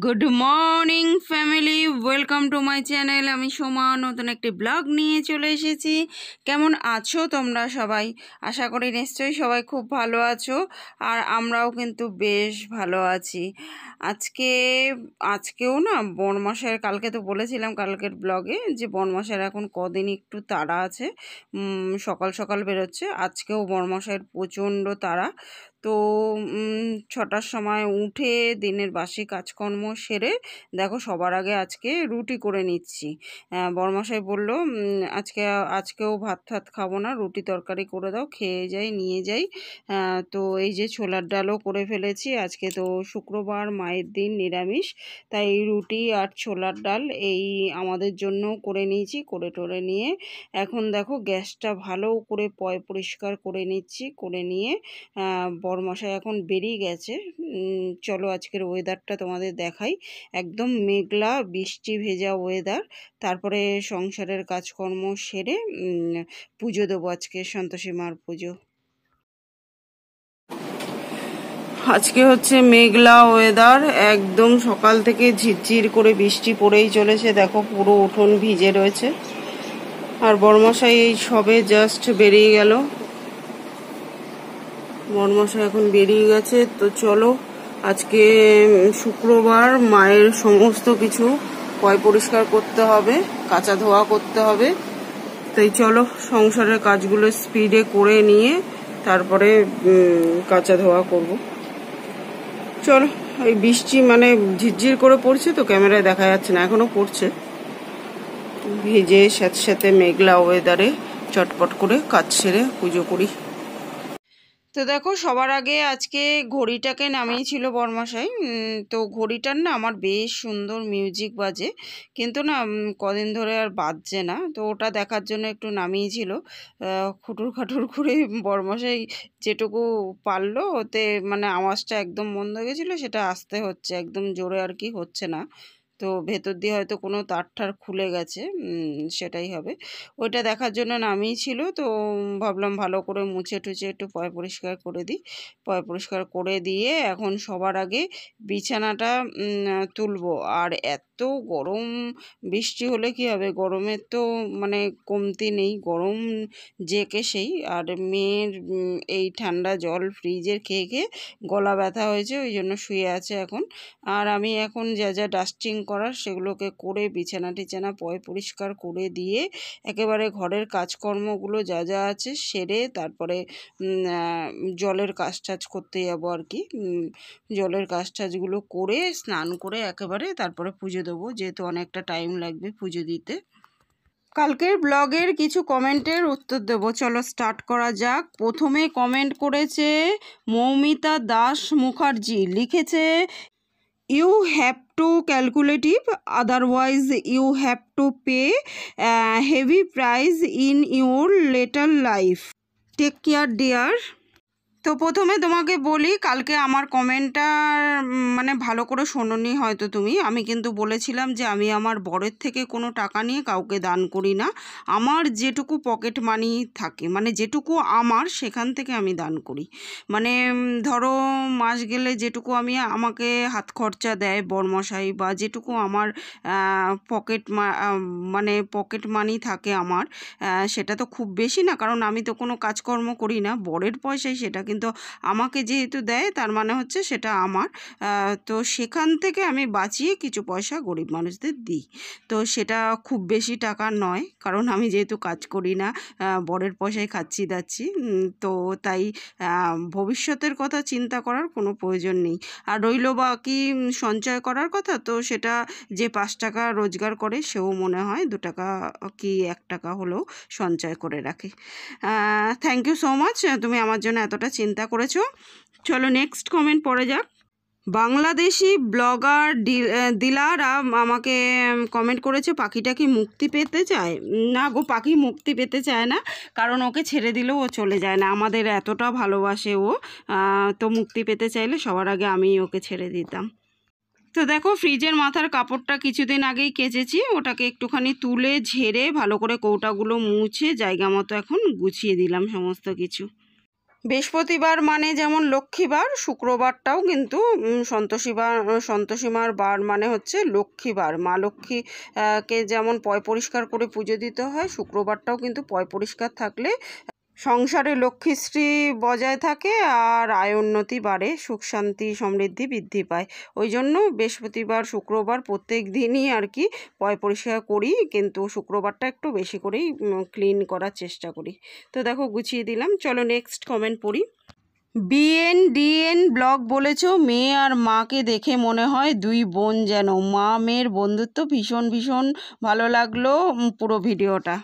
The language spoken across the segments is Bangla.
Good morning family, welcome to my channel. আমি সোমা নতুন একটি ব্লগ নিয়ে চলে এসেছি। কেমন আছো তোমরা সবাই? আশা করি নিশ্চয়ই সবাই খুব ভালো আছো, আর আমরাও কিন্তু বেশ ভালো আছি। আজকেও না বনমাসের, কালকে তো বলেছিলাম কালকের ব্লগে যে বনমাসের এখন কদিন একটু তাড়া আছে, সকাল সকাল বেরোচ্ছে। আজকেও বনমাসের প্রচণ্ড তাড়া। তো 6টার সময় উঠে দিনের বাসি কাজকর্ম সেরে দেখো সবার আগে আজকে রুটি করে নিচ্ছি। বরমশাই বলল আজকেও ভাত ঠাত খাবো না, রুটি তরকারি করে দাও, খেয়ে যাই নিয়ে যাই। তো এই যে ছোলার ডালও করে ফেলেছি। আজকে তো শুক্রবার, মায়ের দিন, নিরামিষ, তাই রুটি আর ছোলার ডাল এই আমাদের জন্য করে নিয়েছি। করে টোরে নিয়ে এখন দেখো গ্যাসটা ভালো করে পরিষ্কার করে নিচ্ছি। করে নিয়ে বরমশাই এখন বেরিয়ে গেছে। চলো আজকের ওয়েদারটা তোমাদের দেখাই। একদম মেঘলা বৃষ্টি ভেজা ওয়েদার। তারপরে সংসারের কাজকর্ম সেরে পুজো দেবো, আজকে সন্তোষী মার পুজো। আজকে হচ্ছে মেঘলা ওয়েদার, একদম সকাল থেকে ঝিরঝির করে বৃষ্টি পড়েই চলেছে। দেখো পুরো উঠোন ভিজে রয়েছে। আর বরমশাই এই সবে জাস্ট বেরিয়ে গেল। বরমশাই এখন বেরিয়ে গেছে। তো চলো আজকে শুক্রবার, মায়ের সমস্ত কিছু পরিষ্কার করতে হবে, কাচা ধোয়া করতে হবে। তাই চলো সংসারের কাজগুলো স্পিডে করে নিয়ে তারপরে কাচা ধোয়া করব। চলো, এই বৃষ্টি মানে ঝিরঝির করে পড়ছে তো ক্যামেরায় দেখা যাচ্ছে না, এখনো পড়ছে। ভিজে সাথে মেঘলা ওয়েদারে চটপট করে কাজ সেরে পুজো করি। তো দেখো সবার আগে আজকে ঘড়িটাকে নামিয়েছিল বরমশাই। তো ঘড়িটার না আমার বেশ সুন্দর মিউজিক বাজে, কিন্তু না কদিন ধরে আর বাজছে না। তো ওটা দেখার জন্য একটু নামিয়েছিল। খুটুর খাটুর করে বরমশাই যেটুকু পারলো ওতে, মানে আওয়াজটা একদম বন্ধ হয়ে গেছিলো, সেটা আস্তে হচ্ছে, একদম জোরে আর কি হচ্ছে না। তো ভেতর দিয়ে হয়তো কোনো তার ঠার খুলে গেছে, সেটাই হবে। ওইটা দেখার জন্য নামিয়েছিল। তো ভাবলাম ভালো করে মুছে টুছে একটু পরিষ্কার করে দিই। পরিষ্কার করে দিয়ে এখন সবার আগে বিছানাটা তুলবো। আর এত গরম, বৃষ্টি হলে কি হবে, গরমের তো মানে কমতি নেই, গরম যে কে সেই। আর মেয়ের এই ঠান্ডা জল ফ্রিজের খেয়ে খেয়ে গলা ব্যথা হয়েছে, ওই জন্য শুয়ে আছে এখন। আর আমি এখন যা যা ডাস্টিং করার সেগুলোকে করে বিছানা টিছানা পরিষ্কার করে দিয়ে একেবারে ঘরের কাজকর্মগুলো যা যা আছে সেরে তারপরে জলের কাজ টাজ করতে যাবো আর কি। জলের কাজ টাজগুলো করে স্নান করে একেবারে তারপরে পুজো দেবো, যেহেতু অনেকটা টাইম লাগবে পুজো দিতে। কালকের ব্লগের কিছু কমেন্টের উত্তর দেব, চলো স্টার্ট করা যাক। প্রথমে কমেন্ট করেছে মৌমিতা দাস মুখার্জি, লিখেছে you have to calculative, otherwise you have to pay a heavy price in your later life. Take care dear. তো প্রথমে তোমাকে বলি, কালকে আমার কমেন্টটা মানে ভালো করে শোনোনি হয়তো তুমি। আমি কিন্তু বলেছিলাম যে আমি আমার বরের থেকে কোনো টাকা নিয়ে কাউকে দান করি না। আমার যেটুকু পকেট মানি থাকে, মানে যেটুকু আমার, সেখান থেকে আমি দান করি। মানে ধরো মাস গেলে যেটুকু আমাকে হাত খরচা দেয় বরমশাই, বা যেটুকু আমার মানে পকেট মানি থাকে আমার, সেটা তো খুব বেশি না, কারণ আমি তো কোনো কাজকর্ম করি না। বরের পয়সায় সেটা, কিন্তু আমাকে যেহেতু দেয় তার মানে হচ্ছে সেটা আমার। তো সেখান থেকে আমি বাঁচিয়ে কিছু পয়সা গরিব মানুষদের দিই। তো সেটা খুব বেশি টাকা নয়, কারণ আমি যেহেতু কাজ করি না, বরের পয়সায় খাচ্ছি দাচ্ছি। তো তাই ভবিষ্যতের কথা চিন্তা করার কোনো প্রয়োজন নেই। আর রইল বাকি সঞ্চয় করার কথা, তো সেটা যে 5 টাকা রোজগার করে সেও মনে হয় 2 টাকা কি 1 টাকা হলেও সঞ্চয় করে রাখে। থ্যাংক ইউ সো মাচ, তুমি আমার জন্য এতটা চিন্তা করেছো। চলো নেক্সট কমেন্ট পড়ে যাক। বাংলাদেশি ব্লগার দিলারা আমাকে কমেন্ট করেছে, পাখিটা কি মুক্তি পেতে চায়? না গো, পাখি মুক্তি পেতে চায় না, কারণ ওকে ছেড়ে দিলেও ও চলে যায় না। আমাদের এতটা ভালোবাসে ও, তো মুক্তি পেতে চাইলে সবার আগে আমি ওকে ছেড়ে দিতাম। তো দেখো ফ্রিজের মাথার কাপড়টা কিছুদিন আগেই কেচেছি, ওটাকে একটুখানি তুলে ঝেড়ে ভালো করে কৌটাগুলো মুছে জায়গা মতো এখন গুছিয়ে দিলাম সমস্ত কিছু। বৃহস্পতিবার মানে যেমন লক্ষ্মীবার, শুক্রবারটাও কিন্তু সন্তোষীমার বার মানে হচ্ছে লক্ষ্মীবার। মা লক্ষ্মী কে যেমন পয় পরিষ্কার করে পুজো দিতে হয়, শুক্রবারটাও কিন্তু পয় পরিষ্কার থাকলে সংসারে লক্ষ্মীশ্রী বজায় থাকে আর আয় উন্নতি বাড়ে, সুখ শান্তি সমৃদ্ধি বৃদ্ধি পায়। ওই জন্য বৃহস্পতিবার শুক্রবার প্রত্যেক দিনই আর কি পয় পরিষ্কার করি, কিন্তু শুক্রবারটা একটু বেশি করেই ক্লিন করার চেষ্টা করি। তো দেখো গুছিয়ে দিলাম। চলো নেক্সট কমেন্ট পড়ি। BNDN ব্লগ বলেছ, মেয়ে আর মাকে দেখে মনে হয় দুই বোন যেন। মা মেয়ের বন্ধুত্ব ভীষণ ভীষণ ভালো লাগলো পুরো ভিডিওটা।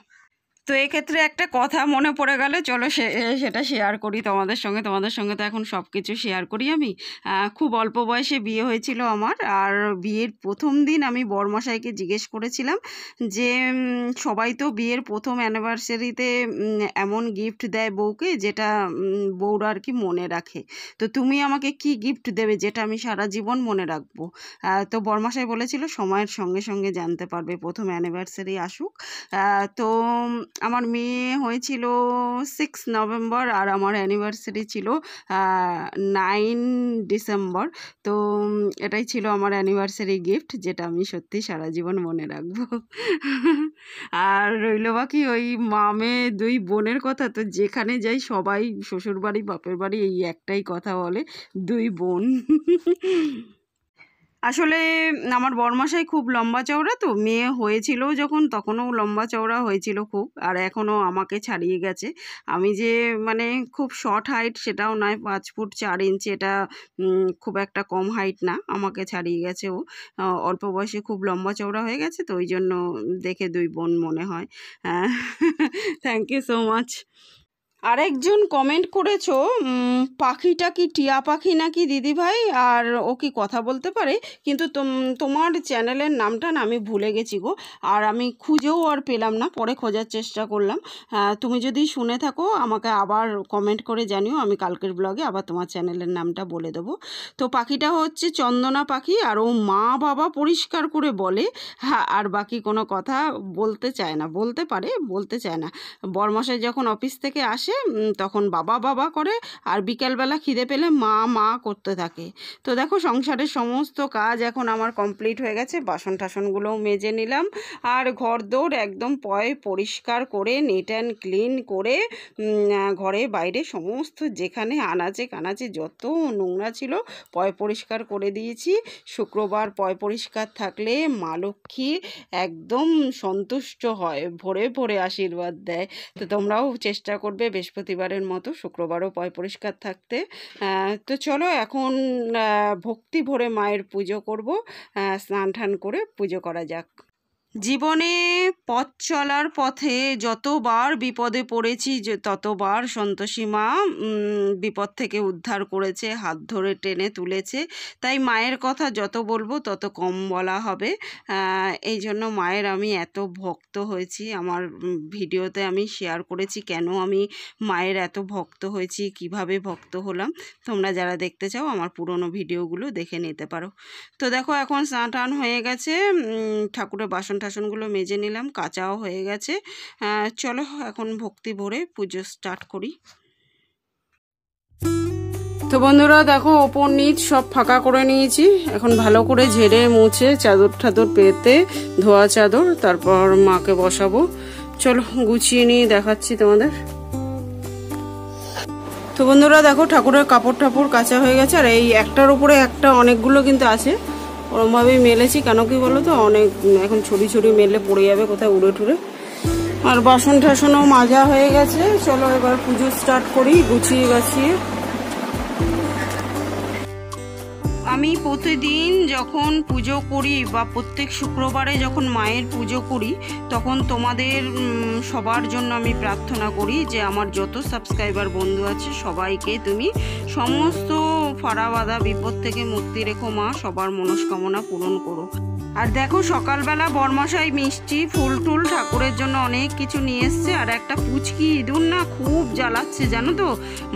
তো এক্ষেত্রে একটা কথা মনে পড়ে গেল, চলো সেটা শেয়ার করি তোমাদের সঙ্গে তো এখন সব কিছু শেয়ার করি। আমি খুব অল্প বয়সে বিয়ে হয়েছিল আমার, আর বিয়ের প্রথম দিন আমি বরমশাইকে জিজ্ঞেস করেছিলাম যে সবাই তো বিয়ের প্রথম অ্যানিভার্সারিতে এমন গিফট দেয় বউকে যেটা বউরা আর কি মনে রাখে, তো তুমি আমাকে কি গিফট দেবে যেটা আমি সারা জীবন মনে রাখবো? তো বরমশাই বলেছিল সময়ের সঙ্গে সঙ্গে জানতে পারবে, প্রথম অ্যানিভার্সারি আসুক। তো আমার মেয়ে হয়েছিল 6 নভেম্বর আর আমার অ্যানিভার্সারি ছিল 9 ডিসেম্বর। তো এটাই ছিল আমার অ্যানিভার্সারি গিফট, যেটা আমি সত্যি সারা জীবন মনে রাখবো। আর রইল বাকি ওই মামে দুই বোনের কথা, তো যেখানে যাই সবাই শ্বশুর বাড়ি বাপের বাড়ি এই একটাই কথা বলে, দুই বোন। আসলে আমার বরমশাই খুব লম্বা চওড়া, তো মেয়ে হয়েছিল যখন তখনও লম্বা চওড়া হয়েছিল খুব, আর এখনও আমাকে ছাড়িয়ে গেছে। আমি যে মানে খুব শর্ট হাইট সেটাও নয়, 5 ফুট 4 ইঞ্চি, এটা খুব একটা কম হাইট না, আমাকে ছাড়িয়ে গেছে ও। অল্প বয়সে খুব লম্বা চওড়া হয়ে গেছে, তো ওই জন্য দেখে দুই বোন মনে হয়। Thank you so much. আরেকজন কমেন্ট করেছো, পাখিটা কি টিয়া পাখি নাকি দিদিভাই, আর ও কি কথা বলতে পারে? কিন্তু তোমার চ্যানেলের নামটা না আমি ভুলে গেছি গো, আর আমি খুঁজেও আর পেলাম না, পরে খোঁজার চেষ্টা করলাম। তুমি যদি শুনে থাকো আমাকে আবার কমেন্ট করে জানিও, আমি কালকের ব্লগে আবার তোমার চ্যানেলের নামটা বলে দেবো। তো পাখিটা হচ্ছে চন্দনা পাখি, আর ও মা বাবা পরিষ্কার করে বলে, হ্যাঁ, আর বাকি কোনো কথা বলতে চায় না, বলতে পারে বলতে চায় না। বরমশাই যখন অফিস থেকে আসে তখন বাবা বাবা করে, আর বিকেলবেলা খিদে পেলে মা মা করতে থাকে। তো দেখো সংসারের সমস্ত কাজ এখন আমার কমপ্লিট হয়ে গেছে, বাসন টাসনগুলোও মেজে নিলাম, আর ঘর দৌড় একদম পরিষ্কার করে নিট অ্যান্ড ক্লিন করে ঘরে বাইরে সমস্ত যেখানে আনাচে কানাচে যত নোংরা ছিল পরিষ্কার করে দিয়েছি। শুক্রবার পরিষ্কার থাকলে মা লক্ষ্মী একদম সন্তুষ্ট হয়, ভরে ভরে আশীর্বাদ দেয়। তো তোমরাও চেষ্টা করবে বৃহস্পতিবারের মতো শুক্রবারও পরিষ্কার থাকতে। তো চলো এখন ভক্তি ভরে মায়ের পুজো করব, স্নান টান করে পুজো করা যাক। জীবনে পথ চলার পথে যতবার বিপদে পড়েছি ততবার সন্তোষী মা বিপদ থেকে উদ্ধার করেছে, হাত ধরে টেনে তুলেছে। তাই মায়ের কথা যত বলবো তত কম বলা হবে। এই জন্য মায়ের আমি এত ভক্ত হয়েছি, আমার ভিডিওতে আমি শেয়ার করেছি কেন আমি মায়ের এত ভক্ত হয়েছি, কিভাবে ভক্ত হলাম। তোমরা যারা দেখতে চাও আমার পুরনো ভিডিওগুলো দেখে নিতে পারো। তো দেখো এখন স্নান টান হয়ে গেছে, ঠাকুরের বাসন টাসনগুলো মেজে নিলাম, কাঁচাও হয়ে গেছে। চলো এখন ভক্তি ভরে পুজো স্টার্ট করি। তো বন্ধুরা দেখো ওপর নিচ সব ফাঁকা করে নিয়েছি, এখন ভালো করে ঝেড়ে মুছে চাদর ঠাদর পেতে ধোয়া চাদর, তারপর মাকে বসাবো। চলো গুছিয়ে নিয়ে দেখাচ্ছি তোমাদের। তো বন্ধুরা দেখো ঠাকুরের কাপড় টাপড় কাঁচা হয়ে গেছে, আর এই একটার উপরে একটা অনেকগুলো কিন্তু আছে, ওরমভাবেই মেলেছি। কেন কি বলো তো, অনেক এখন ছড়ি ছড়ি মেলে পড়ে যাবে কোথায় উড়ে টুড়ে। আর বাসন টাসনও মাজা হয়ে গেছে। চলো এবার পুজো স্টার্ট করি গুছিয়ে গাছিয়ে। আমি প্রতিদিন যখন পুজো করি বা প্রত্যেক শুক্রবারে যখন মায়ের পুজো করি তখন তোমাদের সবার জন্য আমি প্রার্থনা করি যে আমার যত সাবস্ক্রাইবার বন্ধু আছে সবাইকে তুমি সমস্ত ফাড়া বাঁধা বিপদ থেকে মুক্তি রেখো মা, সবার মনস্কামনা পূরণ করো। আর দেখো সকালবেলা বরমশাই মিষ্টি ফুল টুল ঠাকুরের জন্য অনেক কিছু নিয়ে এসছে, আর একটা পুচকি ইঁদুর না খুব জ্বালাচ্ছে জানো তো।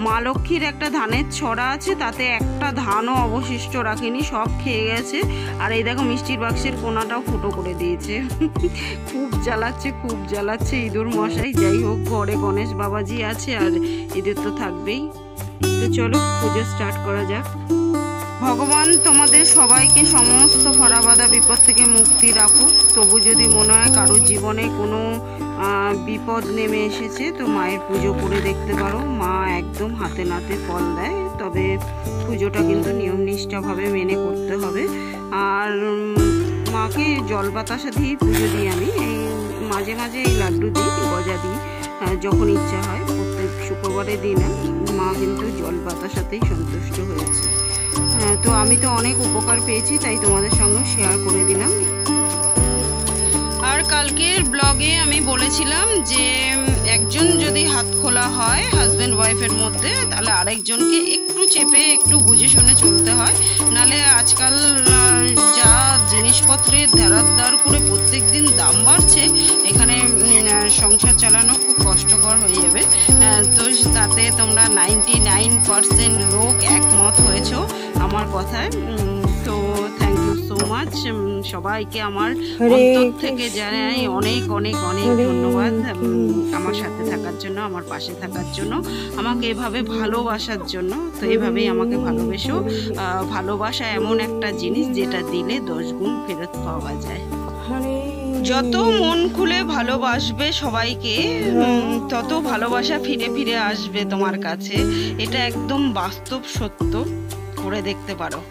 মা লক্ষ্মীর একটা ধানের ছড়া আছে, তাতে একটা ধানও অবশিষ্ট রাখেনি, সব খেয়ে গেছে। আর এই দেখো মিষ্টির বাক্সের কোনাটাও ফুটো করে দিয়েছে। খুব জ্বালাচ্ছে ইঁদুর মশাই। যাই হোক ঘরে গণেশ বাবাজি আছে আর ইঁদুর তো থাকবেই। তো চলো পুজো স্টার্ট করা যাক। ভগবান তোমাদের সবাইকে সমস্ত ফাড়া বাঁধা বিপদ থেকে মুক্তি রাখুক। তবু যদি মনে হয় কারোর জীবনে কোনো বিপদ নেমে এসেছে তো মায়ের পুজো করে দেখতে পারো। মা একদম হাতে নাতে ফল দেয়, তবে পুজোটা কিন্তু নিয়ম নিষ্ঠাভাবে মেনে করতে হবে। আর মাকে জল বাতাসা দিয়েই পুজো দিই আমি। এই মাঝে মাঝে এই লাড্ডু দিই, গজা দিই, যখন ইচ্ছা হয়। প্রত্যেক শুক্রবারের দিন মা কিন্তু জল বাতাসাতেই সন্তুষ্ট হয়েছে। তো আমি তো অনেক উপকার পেয়েছি, তাই তোমাদের সঙ্গে শেয়ার করে দিলাম। আর কালকের ব্লগে আমি বলেছিলাম যে একজন যদি হাত খোলা হয় হাজব্যান্ড ওয়াইফের মধ্যে, তাহলে আরেকজনকে একটু চেপে একটু বুঝে শুনে চলতে হয়। নালে আজকাল যা জিনিসপত্রের ধারাদ্দার করে প্রত্যেক দিন দাম বাড়ছে, এখানে সংসার চালানো খুব কষ্টকর হয়ে যাবে। তো তাতে তোমরা 99% লোক একমত হয়েছ আমার কথায়। তো থ্যাংক ইউ সো মাচ সবাইকে, আমার অন্তর থেকে জানাই অনেক অনেক অনেক ধন্যবাদ আমার সাথে থাকার জন্য, আমার পাশে থাকার জন্য, আমাকে এভাবে ভালোবাসার জন্য। তো এভাবেই আমাকে ভালোবেসো। ভালোবাসা এমন একটা জিনিস যেটা দিলে 10 গুণ ফেরত পাওয়া যায়। যত মন খুলে ভালোবাসবে সবাইকে, তত ভালোবাসা ফিরে ফিরে আসবে তোমার কাছে। এটা একদম বাস্তব সত্য, করে দেখতে পারো।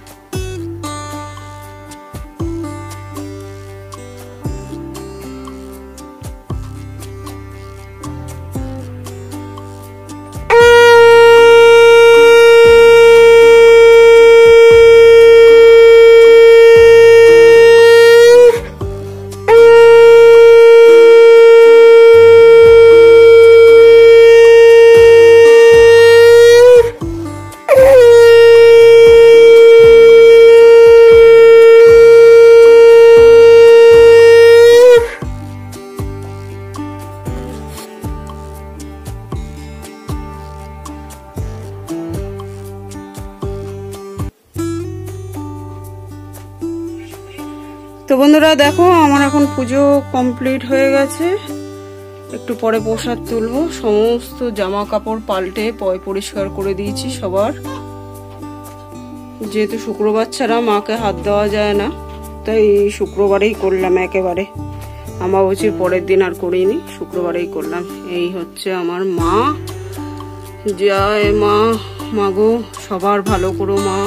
তো বন্ধুরা দেখো, আমার এখন পুজো কমপ্লিট হয়ে গেছে। একটু পরে প্রসাদ তুলবো। সমস্ত জামা কাপড় পাল্টে পরিষ্কার করে দিয়েছি সবার। যেহেতু শুক্রবার ছাড়া মাকে হাত দেওয়া যায় না, তাই শুক্রবারেই করলাম একেবারে। অমাবস্যার পরের দিন আর করিনি, শুক্রবারেই করলাম। এই হচ্ছে আমার মা। জয় মা, মাগো সবার ভালো করো মা।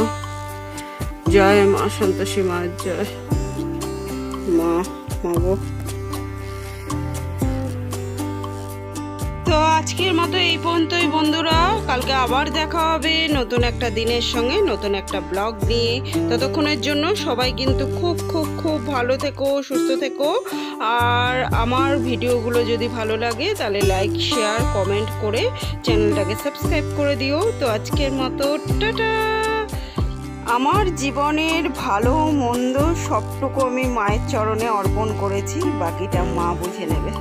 জয় মা সন্তোষী মায়ের জয়। মা মাগো। তো আজকের মতো এই পর্যন্তই বন্ধুরা। কালকে আবার দেখা হবে নতুন একটা দিনের সঙ্গে, নতুন একটা ব্লগ নিয়ে। ততক্ষণের জন্য সবাই কিন্তু খুব খুব খুব ভালো থেকো, সুস্থ থেকো। আর আমার ভিডিওগুলো যদি ভালো লাগে তাহলে লাইক, শেয়ার, কমেন্ট করে চ্যানেলটাকে সাবস্ক্রাইব করে দিও। তো আজকের মতো টাটা। আমার জীবনের ভালো মন্দ সবটুকু আমি মায়ের চরণে অর্পণ করেছি, বাকিটা মা বুঝে নেবে।